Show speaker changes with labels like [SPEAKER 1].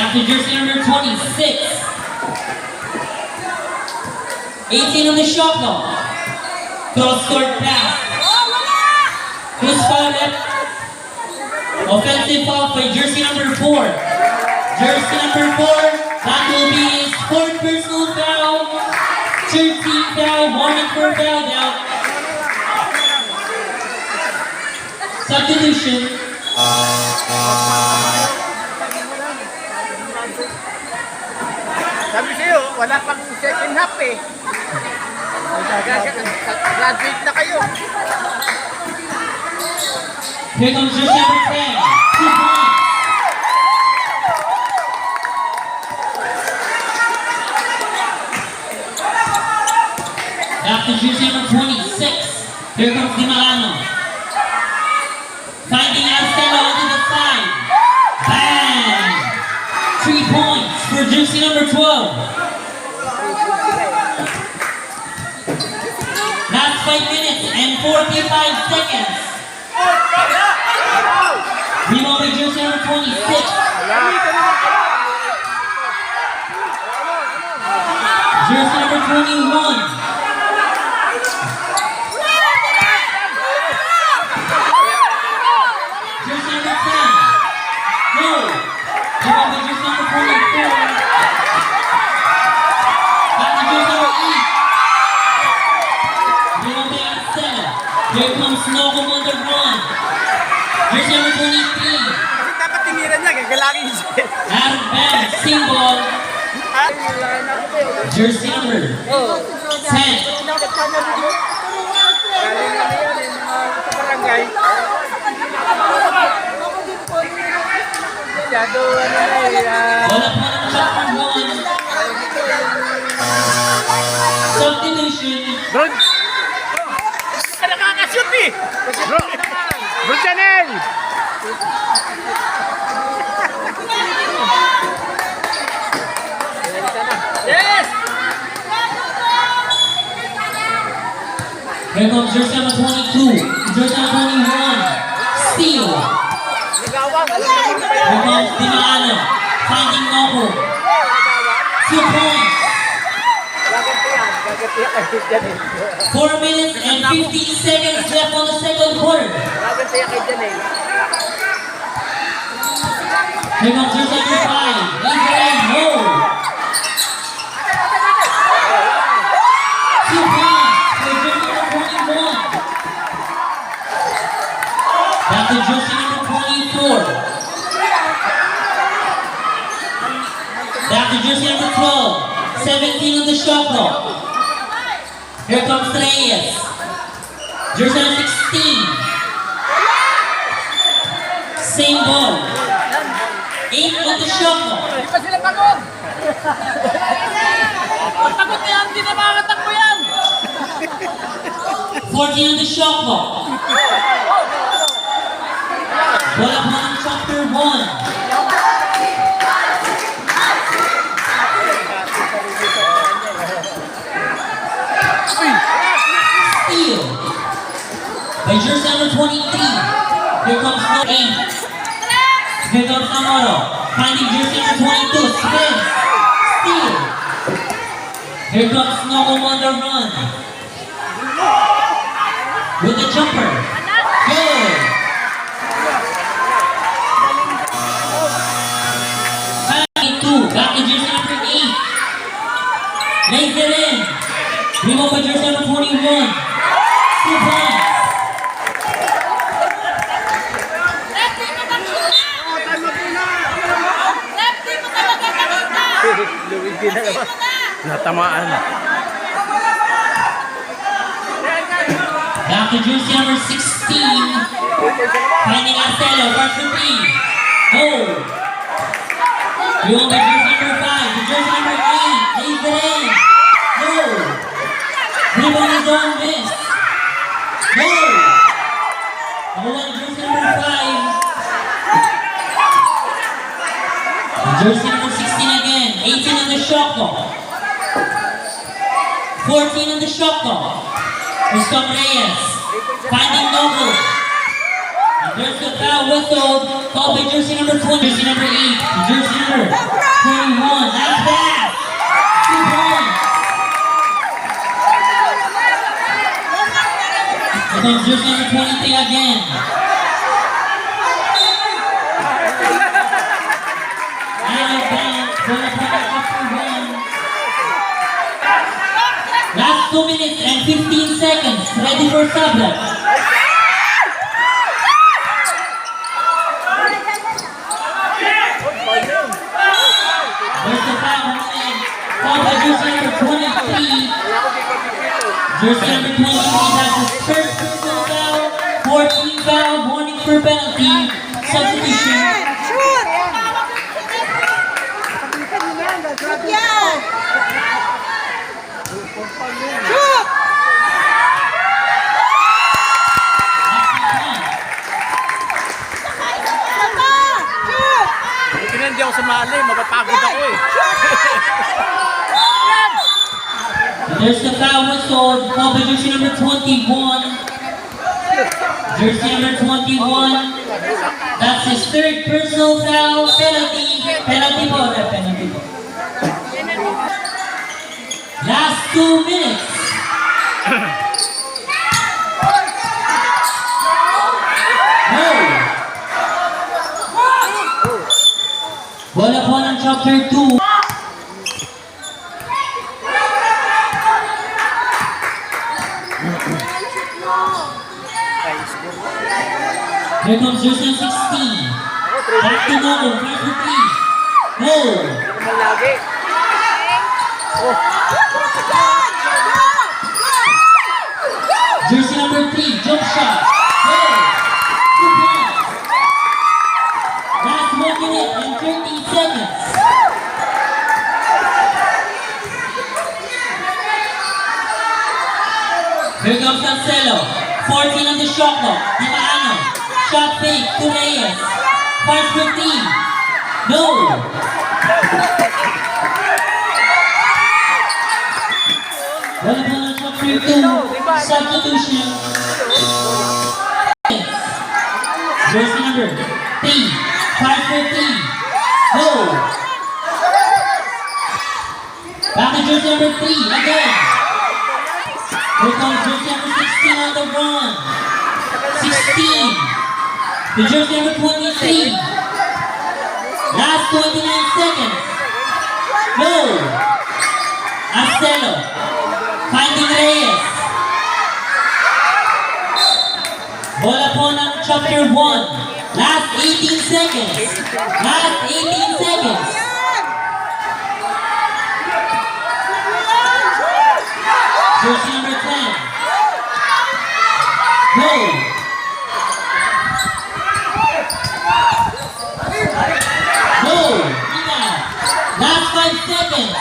[SPEAKER 1] After jersey number 26. 18 on the shot clock. Cross-court pass. Who's fouled up? Offensive foul by jersey number 4. Jersey number 4, that will be his 4th personal foul. 13th foul, warning for foul out. Substitution.
[SPEAKER 2] Sabi sa'yo, wala pang second half eh. Graduate na kayo.
[SPEAKER 1] Here comes jersey number 10. 2 points. After jersey number 26, here comes Di Marano. Finding Arcelo onto the side. Bang! 3 points for jersey number 12. Last 5 minutes and 45 seconds. Rebound by jersey number 26. Jersey number 21. Jersey number 10. No. Rebound by jersey number 24. Back to jersey number 8. Rebound by Arcelo. Here comes Snowcomb on the run. Jersey number 23.
[SPEAKER 2] Kasi dapat tiniran niya, gagalangin siya.
[SPEAKER 1] Advance symbol. Jersey number 10.
[SPEAKER 2] Galing na yan eh, sa barangay. Masyado,
[SPEAKER 1] Wala pa ng shot for 1. Substitution.
[SPEAKER 2] Bron! Ka nakakashoot eh! Bron Chanel! Yes!
[SPEAKER 1] Here comes jersey number 22. Jersey number 21. Steal. Here comes Di Marano. Finding Noco. 2 points. 4 minutes and 15 seconds left on the second quarter. Here comes jersey number 5. Israel Mo. 2 points for jersey number 21. Back to jersey number 24. Back to jersey number 12. 17 on the shot clock. Here comes Reyes. Jersey number 16. Same ball. 8 on the shot clock.
[SPEAKER 2] Di pa sila pagod? Pagod na yan, hindi na makakatakbo yan!
[SPEAKER 1] 14 on the shot clock. Wala pa ng chapter 1. Steal by jersey number 23. Here comes number 8. Here comes Amaro. Finding jersey number 22. Spins. Steal. Here comes Snowcomb on the run. With the jumper. Good. Back to jersey number 8. Lays it in. Rebound by jersey number 21. 2 points.
[SPEAKER 2] Luigi na naman. Natamaan.
[SPEAKER 1] Back to jersey number 16. Finding Arcelo. First for 3. Oh. Rebound by jersey number 5. To jersey number 8. Lays it in. No. Rebound is on miss. No. Number 1, jersey number 5. Jersey number 16 again. 18 on the shot clock. 14 on the shot clock. Here's come Reyes. Finding Noble. And there's the foul whistle called by jersey number 20, jersey number 8, and jersey number 21. Nice pass. 2 points. And then jersey number 23 again. Out of bounds. Ball upon the upper one. Last 2 minutes and 15 seconds. Ready for sublet. There's the foul coming in. Called by jersey number 23. Jersey number 23 has his first personal foul. 14 foul. Warning for penalty. Substitution.
[SPEAKER 3] Shoot! Yeah! Shoot! Shoot!
[SPEAKER 2] Buti na hindi ako sumali, mapapagod ako eh.
[SPEAKER 1] There's the foul whistle called by jersey number 21. Jersey number 21. That's his third personal foul. Penalty. Penalty po. Penalty po. Last 2 minutes. No. Bola po ng chapter 2. Here comes jersey 16. Back to Nogo, first for 3. Goal.
[SPEAKER 2] Malagi.
[SPEAKER 1] Jersey number 3, jump shot. Goal. 2 points. Last 1 minute and 13 seconds. Here comes Cancelo. 14 on the shot clock. Di Maano. Shot fake to Reyes. 5:15. No. Wala pa ng shot for 2. Substitution. Jersey number 3. 5:15. No. Back to jersey number 3 again. Here comes jersey number 16 on the run. 16. The jersey number 23. Last 29 seconds. No. Marcelo. Finding Reyes. Bola po ng chapter 1. Last 18 seconds. Last 18 seconds. Jersey number 10. Go. Go. Rebound. Last 5 seconds.